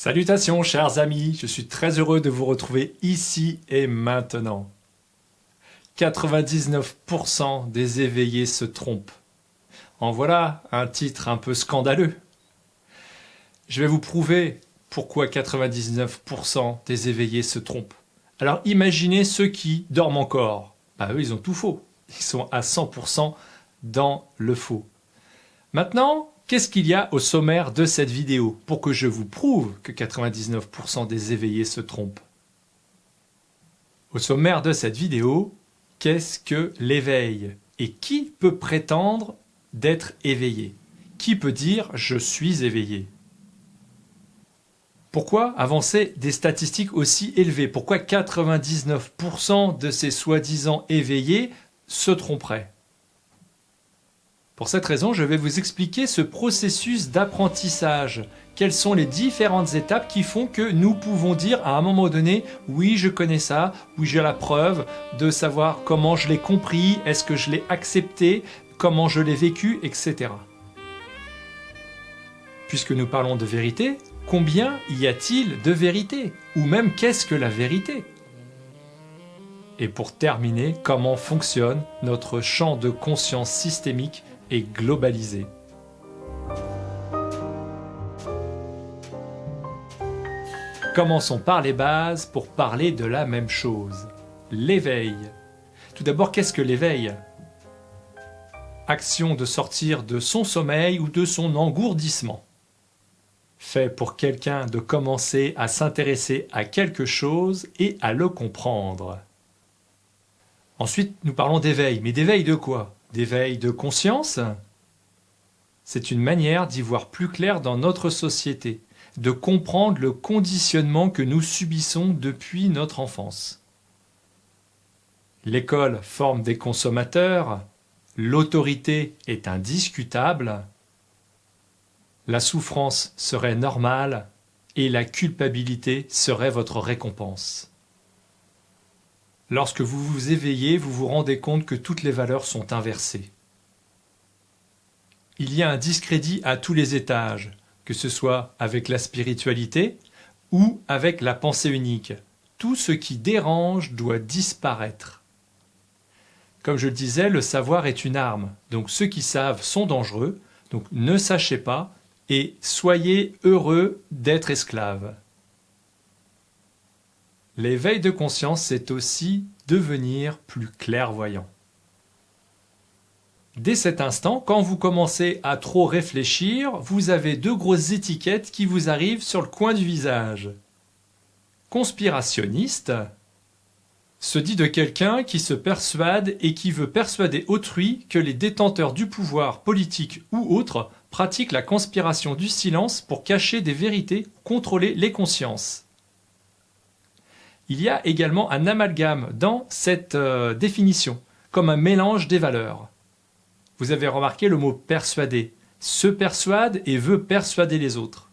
Salutations chers amis, je suis très heureux de vous retrouver ici et maintenant. 99% des éveillés se trompent. En voilà un titre un peu scandaleux. Je vais vous prouver pourquoi 99% des éveillés se trompent. Alors imaginez ceux qui dorment encore. Bah eux ils ont tout faux. Ils sont à 100% dans le faux. Maintenant, qu'est-ce qu'il y a au sommaire de cette vidéo pour que je vous prouve que 99% des éveillés se trompent? Au sommaire de cette vidéo, qu'est-ce que l'éveil? Et qui peut prétendre d'être éveillé? Qui peut dire « je suis éveillé » ? Pourquoi avancer des statistiques aussi élevées? Pourquoi 99% de ces soi-disant éveillés se tromperaient? Pour cette raison, je vais vous expliquer ce processus d'apprentissage. Quelles sont les différentes étapes qui font que nous pouvons dire à un moment donné « oui, je connais ça, oui, j'ai la preuve de savoir comment je l'ai compris, est-ce que je l'ai accepté, comment je l'ai vécu, etc. » Puisque nous parlons de vérité, combien y a-t-il de vérité? Ou même qu'est-ce que la vérité? Et pour terminer, comment fonctionne notre champ de conscience systémique et globalisé. Commençons par les bases pour parler de la même chose. L'éveil. Tout d'abord, qu'est-ce que l'éveil? Action de sortir de son sommeil ou de son engourdissement. Fait pour quelqu'un de commencer à s'intéresser à quelque chose et à le comprendre. Ensuite, nous parlons d'éveil. Mais d'éveil de quoi? D'éveil de conscience? C'est une manière d'y voir plus clair dans notre société, de comprendre le conditionnement que nous subissons depuis notre enfance. L'école forme des consommateurs, l'autorité est indiscutable, la souffrance serait normale et la culpabilité serait votre récompense. Lorsque vous vous éveillez, vous vous rendez compte que toutes les valeurs sont inversées. Il y a un discrédit à tous les étages, que ce soit avec la spiritualité ou avec la pensée unique. Tout ce qui dérange doit disparaître. Comme je le disais, le savoir est une arme, donc ceux qui savent sont dangereux, donc ne sachez pas et soyez heureux d'être esclaves. L'éveil de conscience, c'est aussi devenir plus clairvoyant. Dès cet instant, quand vous commencez à trop réfléchir, vous avez deux grosses étiquettes qui vous arrivent sur le coin du visage. Conspirationniste se dit de quelqu'un qui se persuade et qui veut persuader autrui que les détenteurs du pouvoir politique ou autre pratiquent la conspiration du silence pour cacher des vérités, contrôler les consciences. Il y a également un amalgame dans cette définition, comme un mélange des valeurs. Vous avez remarqué le mot persuader, se persuade et veut persuader les autres.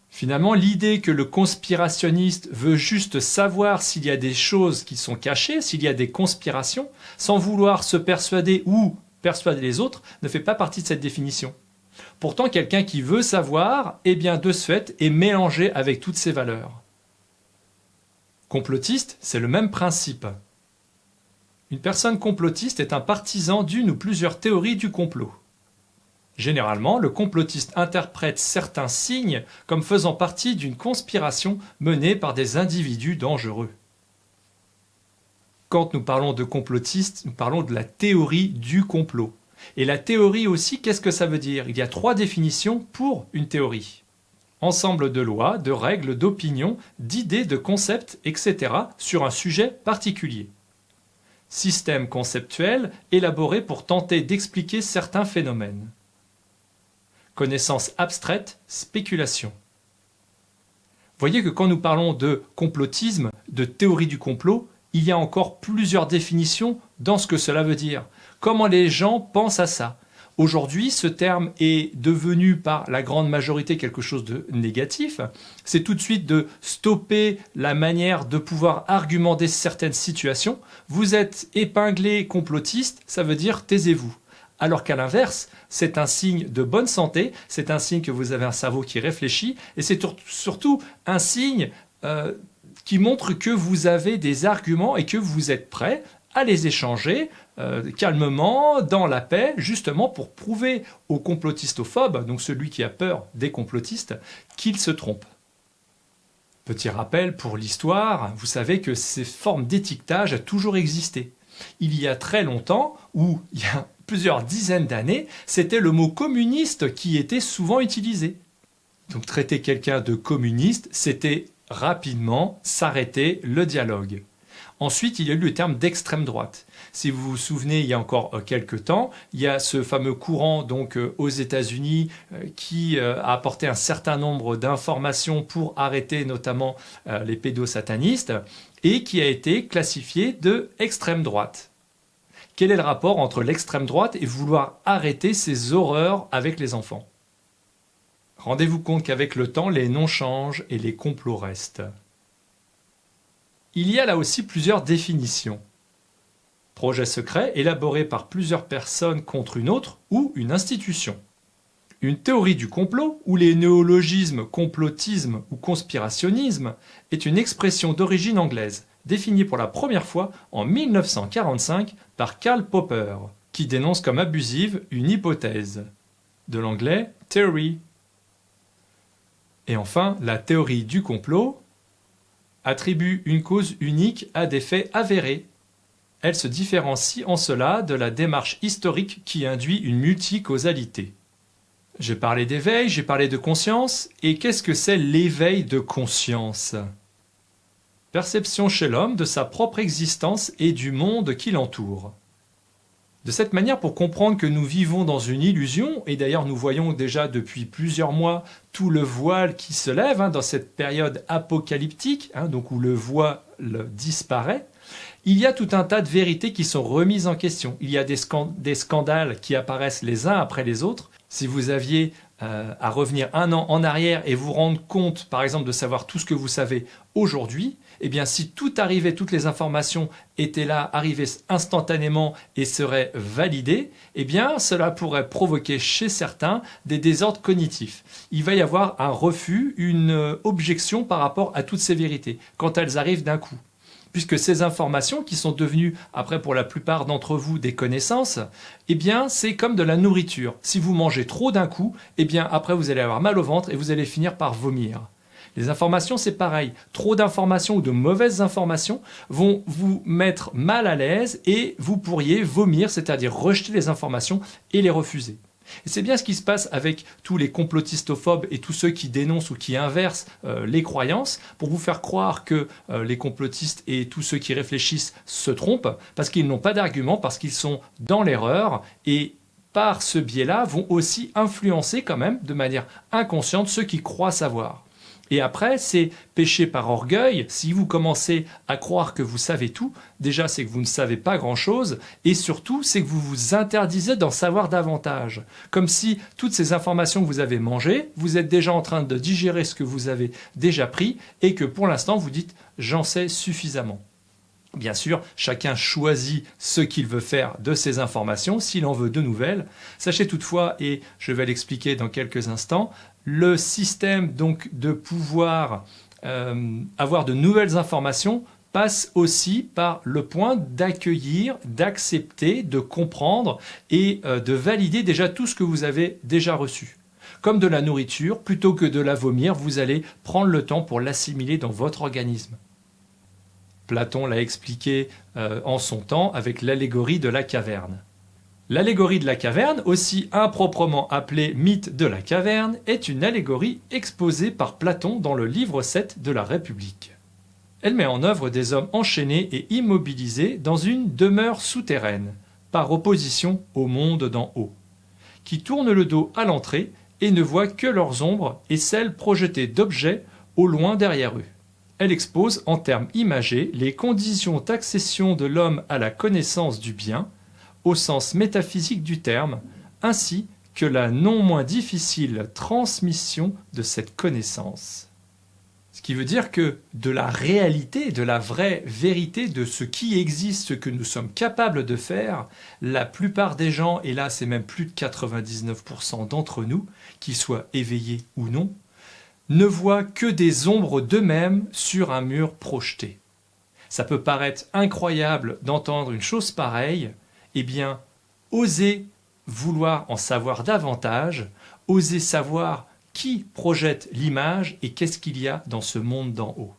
Finalement, l'idée que le conspirationniste veut juste savoir s'il y a des choses qui sont cachées, s'il y a des conspirations, sans vouloir se persuader ou persuader les autres, ne fait pas partie de cette définition. Pourtant, quelqu'un qui veut savoir, eh bien de ce fait, est mélangé avec toutes ces valeurs. Complotiste, c'est le même principe. Une personne complotiste est un partisan d'une ou plusieurs théories du complot. Généralement, le complotiste interprète certains signes comme faisant partie d'une conspiration menée par des individus dangereux. Quand nous parlons de complotiste, nous parlons de la théorie du complot. Et la théorie aussi, qu'est-ce que ça veut dire? Il y a 3 définitions pour une théorie. Ensemble de lois, de règles, d'opinions, d'idées, de concepts, etc. sur un sujet particulier. Système conceptuel élaboré pour tenter d'expliquer certains phénomènes. Connaissance abstraite, spéculation. Voyez que quand nous parlons de complotisme, de théorie du complot, il y a encore plusieurs définitions dans ce que cela veut dire. Comment les gens pensent à ça? Aujourd'hui, ce terme est devenu par la grande majorité quelque chose de négatif. C'est tout de suite de stopper la manière de pouvoir argumenter certaines situations. Vous êtes épinglé complotiste, ça veut dire taisez-vous. Alors qu'à l'inverse, c'est un signe de bonne santé, c'est un signe que vous avez un cerveau qui réfléchit, et c'est surtout un signe qui montre que vous avez des arguments et que vous êtes prêt à les échanger calmement, dans la paix, justement pour prouver au complotistophobes, donc celui qui a peur des complotistes, qu'il se trompe. Petit rappel pour l'histoire, vous savez que ces formes d'étiquetage ont toujours existé. Il y a très longtemps, ou il y a plusieurs dizaines d'années, c'était le mot communiste qui était souvent utilisé. Donc traiter quelqu'un de communiste, c'était rapidement s'arrêter le dialogue. Ensuite, il y a eu le terme d'extrême droite. Si vous vous souvenez, il y a encore quelques temps, il y a ce fameux courant donc aux États-Unis qui a apporté un certain nombre d'informations pour arrêter notamment les pédosatanistes et qui a été classifié de extrême droite. Quel est le rapport entre l'extrême droite et vouloir arrêter ces horreurs avec les enfants ? Rendez-vous compte qu'avec le temps, les noms changent et les complots restent. Il y a là aussi plusieurs définitions. Projet secret élaboré par plusieurs personnes contre une autre ou une institution. Une théorie du complot, ou les néologismes complotisme ou conspirationnisme, est une expression d'origine anglaise, définie pour la première fois en 1945 par Karl Popper, qui dénonce comme abusive une hypothèse. De l'anglais « theory ». Et enfin, la théorie du complot attribue une cause unique à des faits avérés. Elle se différencie en cela de la démarche historique qui induit une multicausalité. J'ai parlé d'éveil, j'ai parlé de conscience, et qu'est-ce que c'est l'éveil de conscience ? Perception chez l'homme de sa propre existence et du monde qui l'entoure. De cette manière, pour comprendre que nous vivons dans une illusion, et d'ailleurs nous voyons déjà depuis plusieurs mois tout le voile qui se lève dans cette période apocalyptique, donc où le voile disparaît, il y a tout un tas de vérités qui sont remises en question. Il y a des scandales qui apparaissent les uns après les autres. Si vous aviez à revenir un an en arrière et vous rendre compte, par exemple, de savoir tout ce que vous savez aujourd'hui, eh bien, si tout arrivait, toutes les informations étaient là, arrivaient instantanément et seraient validées, eh bien, cela pourrait provoquer chez certains des désordres cognitifs. Il va y avoir un refus, une objection par rapport à toutes ces vérités, quand elles arrivent d'un coup. Puisque ces informations, qui sont devenues, après pour la plupart d'entre vous, des connaissances, eh bien, c'est comme de la nourriture. Si vous mangez trop d'un coup, eh bien, après, vous allez avoir mal au ventre et vous allez finir par vomir. Les informations, c'est pareil. Trop d'informations ou de mauvaises informations vont vous mettre mal à l'aise et vous pourriez vomir, c'est-à-dire rejeter les informations et les refuser. Et c'est bien ce qui se passe avec tous les complotistophobes et tous ceux qui dénoncent ou qui inversent les croyances pour vous faire croire que les complotistes et tous ceux qui réfléchissent se trompent parce qu'ils n'ont pas d'argument, parce qu'ils sont dans l'erreur et par ce biais-là vont aussi influencer quand même de manière inconsciente ceux qui croient savoir. Et après, c'est péché par orgueil. Si vous commencez à croire que vous savez tout, déjà c'est que vous ne savez pas grand-chose, et surtout c'est que vous vous interdisez d'en savoir davantage. Comme si toutes ces informations que vous avez mangées, vous êtes déjà en train de digérer ce que vous avez déjà pris, et que pour l'instant vous dites « j'en sais suffisamment ». Bien sûr, chacun choisit ce qu'il veut faire de ces informations, s'il en veut de nouvelles. Sachez toutefois, et je vais l'expliquer dans quelques instants, le système donc de pouvoir avoir de nouvelles informations passe aussi par le point d'accueillir, d'accepter, de comprendre et de valider déjà tout ce que vous avez déjà reçu. Comme de la nourriture, plutôt que de la vomir, vous allez prendre le temps pour l'assimiler dans votre organisme. Platon l'a expliqué en son temps avec l'allégorie de la caverne. L'allégorie de la caverne, aussi improprement appelée mythe de la caverne, est une allégorie exposée par Platon dans le livre 7 de la République. Elle met en œuvre des hommes enchaînés et immobilisés dans une demeure souterraine, par opposition au monde d'en haut, qui tournent le dos à l'entrée et ne voient que leurs ombres et celles projetées d'objets au loin derrière eux. Elle expose en termes imagés les conditions d'accession de l'homme à la connaissance du bien, au sens métaphysique du terme, ainsi que la non moins difficile transmission de cette connaissance. Ce qui veut dire que de la réalité, de la vraie vérité, de ce qui existe, ce que nous sommes capables de faire, la plupart des gens, et là c'est même plus de 99% d'entre nous, qu'ils soient éveillés ou non, ne voient que des ombres d'eux-mêmes sur un mur projeté. Ça peut paraître incroyable d'entendre une chose pareille, eh bien, osez vouloir en savoir davantage, osez savoir qui projette l'image et qu'est-ce qu'il y a dans ce monde d'en haut.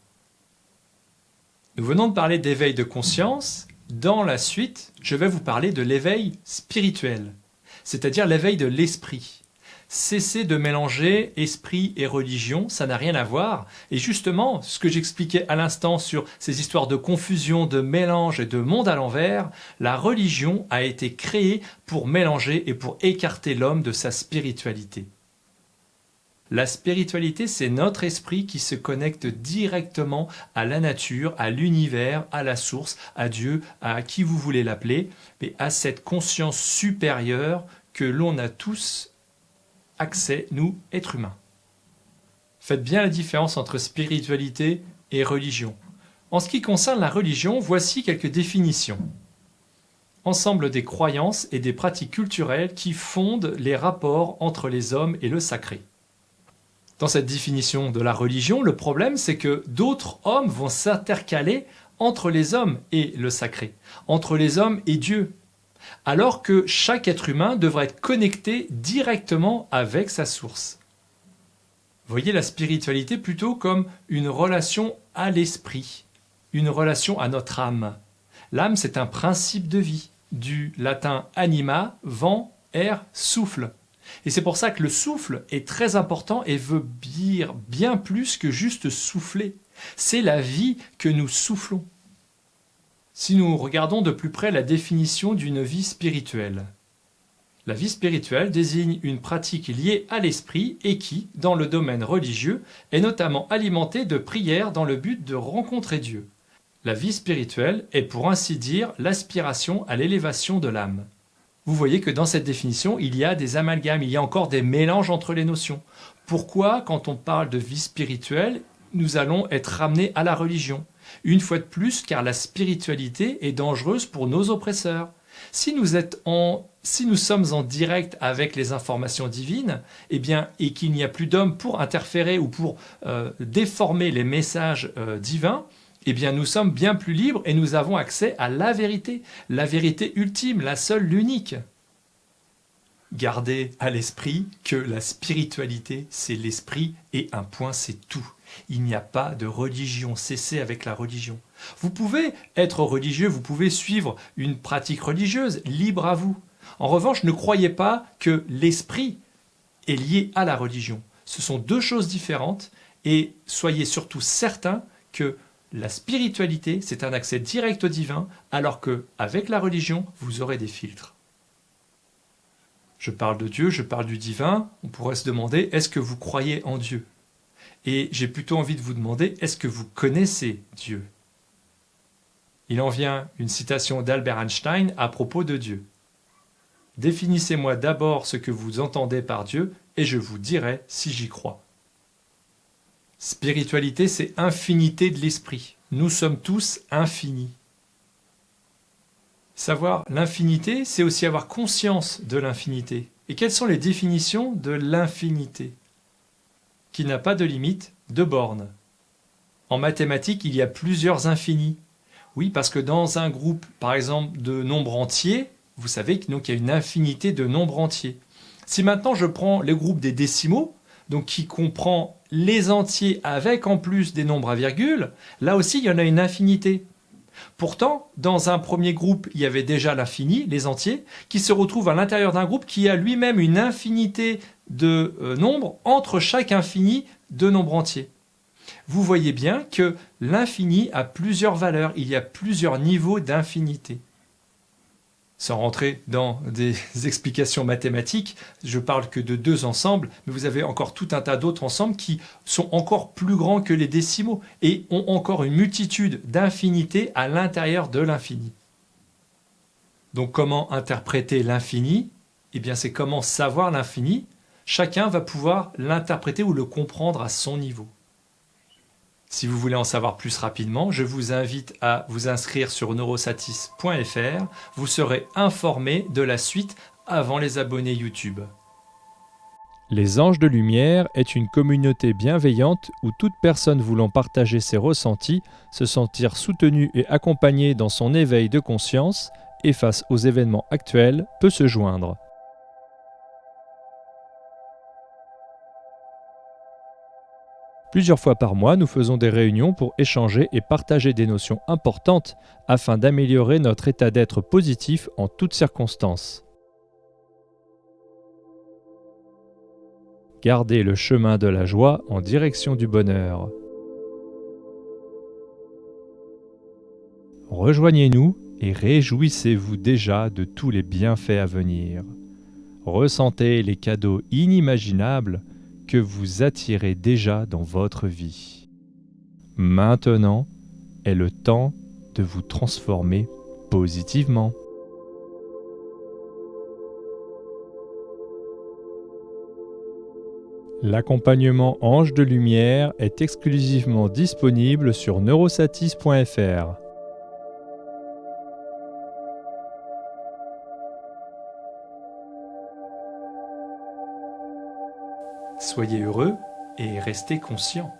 Nous venons de parler d'éveil de conscience. Dans la suite, je vais vous parler de l'éveil spirituel, c'est-à-dire l'éveil de l'esprit. Cessez de mélanger esprit et religion, ça n'a rien à voir. Et justement, ce que j'expliquais à l'instant sur ces histoires de confusion, de mélange et de monde à l'envers, la religion a été créée pour mélanger et pour écarter l'homme de sa spiritualité. La spiritualité, c'est notre esprit qui se connecte directement à la nature, à l'univers, à la source, à Dieu, à qui vous voulez l'appeler, mais à cette conscience supérieure que l'on a tous accès, nous, êtres humains. Faites bien la différence entre spiritualité et religion. En ce qui concerne la religion, voici quelques définitions. Ensemble des croyances et des pratiques culturelles qui fondent les rapports entre les hommes et le sacré. Dans cette définition de la religion, le problème c'est que d'autres hommes vont s'intercaler entre les hommes et le sacré, entre les hommes et Dieu, alors que chaque être humain devrait être connecté directement avec sa source. Voyez la spiritualité plutôt comme une relation à l'esprit, une relation à notre âme. L'âme, c'est un principe de vie, du latin anima, vent, air, souffle. Et c'est pour ça que le souffle est très important et veut dire bien plus que juste souffler. C'est la vie que nous soufflons. Si nous regardons de plus près la définition d'une vie spirituelle, la vie spirituelle désigne une pratique liée à l'esprit et qui, dans le domaine religieux, est notamment alimentée de prières dans le but de rencontrer Dieu. La vie spirituelle est pour ainsi dire l'aspiration à l'élévation de l'âme. Vous voyez que dans cette définition, il y a des amalgames, il y a encore des mélanges entre les notions. Pourquoi, quand on parle de vie spirituelle, nous allons être ramenés à la religion? Une fois de plus, car la spiritualité est dangereuse pour nos oppresseurs. Si nous sommes en direct avec les informations divines, eh bien, et qu'il n'y a plus d'hommes pour interférer ou pour déformer les messages divins, eh bien, nous sommes bien plus libres et nous avons accès à la vérité ultime, la seule, l'unique. Gardez à l'esprit que la spiritualité, c'est l'esprit et un point, c'est tout. Il n'y a pas de religion, cessez avec la religion. Vous pouvez être religieux, vous pouvez suivre une pratique religieuse, libre à vous. En revanche, ne croyez pas que l'esprit est lié à la religion. Ce sont deux choses différentes et soyez surtout certains que la spiritualité, c'est un accès direct au divin, alors qu'avec la religion, vous aurez des filtres. Je parle de Dieu, je parle du divin. On pourrait se demander, est-ce que vous croyez en Dieu? Et j'ai plutôt envie de vous demander, est-ce que vous connaissez Dieu? Il en vient une citation d'Albert Einstein à propos de Dieu. Définissez-moi d'abord ce que vous entendez par Dieu, et je vous dirai si j'y crois. Spiritualité, c'est infinité de l'esprit. Nous sommes tous infinis. Savoir l'infinité, c'est aussi avoir conscience de l'infinité. Et quelles sont les définitions de l'infinité? Qui n'a pas de limite, de borne. En mathématiques, il y a plusieurs infinis. Oui, parce que dans un groupe, par exemple, de nombres entiers, vous savez qu'il y a une infinité de nombres entiers. Si maintenant je prends les groupes des décimaux, donc qui comprend les entiers avec en plus des nombres à virgule, là aussi il y en a une infinité. Pourtant, dans un premier groupe, il y avait déjà l'infini, les entiers, qui se retrouvent à l'intérieur d'un groupe qui a lui-même une infinité de nombres entre chaque infini de nombres entiers. Vous voyez bien que l'infini a plusieurs valeurs, il y a plusieurs niveaux d'infinité. Sans rentrer dans des explications mathématiques, je parle que de deux ensembles, mais vous avez encore tout un tas d'autres ensembles qui sont encore plus grands que les décimaux et ont encore une multitude d'infinités à l'intérieur de l'infini. Donc comment interpréter l'infini? Eh bien c'est comment savoir l'infini. Chacun va pouvoir l'interpréter ou le comprendre à son niveau. Si vous voulez en savoir plus rapidement, je vous invite à vous inscrire sur neurosatis.fr. Vous serez informé de la suite avant les abonnés YouTube. Les Anges de Lumière est une communauté bienveillante où toute personne voulant partager ses ressentis, se sentir soutenue et accompagnée dans son éveil de conscience et face aux événements actuels peut se joindre. Plusieurs fois par mois, nous faisons des réunions pour échanger et partager des notions importantes afin d'améliorer notre état d'être positif en toutes circonstances. Gardez le chemin de la joie en direction du bonheur. Rejoignez-nous et réjouissez-vous déjà de tous les bienfaits à venir. Ressentez les cadeaux inimaginables que vous attirez déjà dans votre vie. Maintenant est le temps de vous transformer positivement. L'accompagnement Ange de Lumière est exclusivement disponible sur neurosatis.fr. Soyez heureux et restez conscients.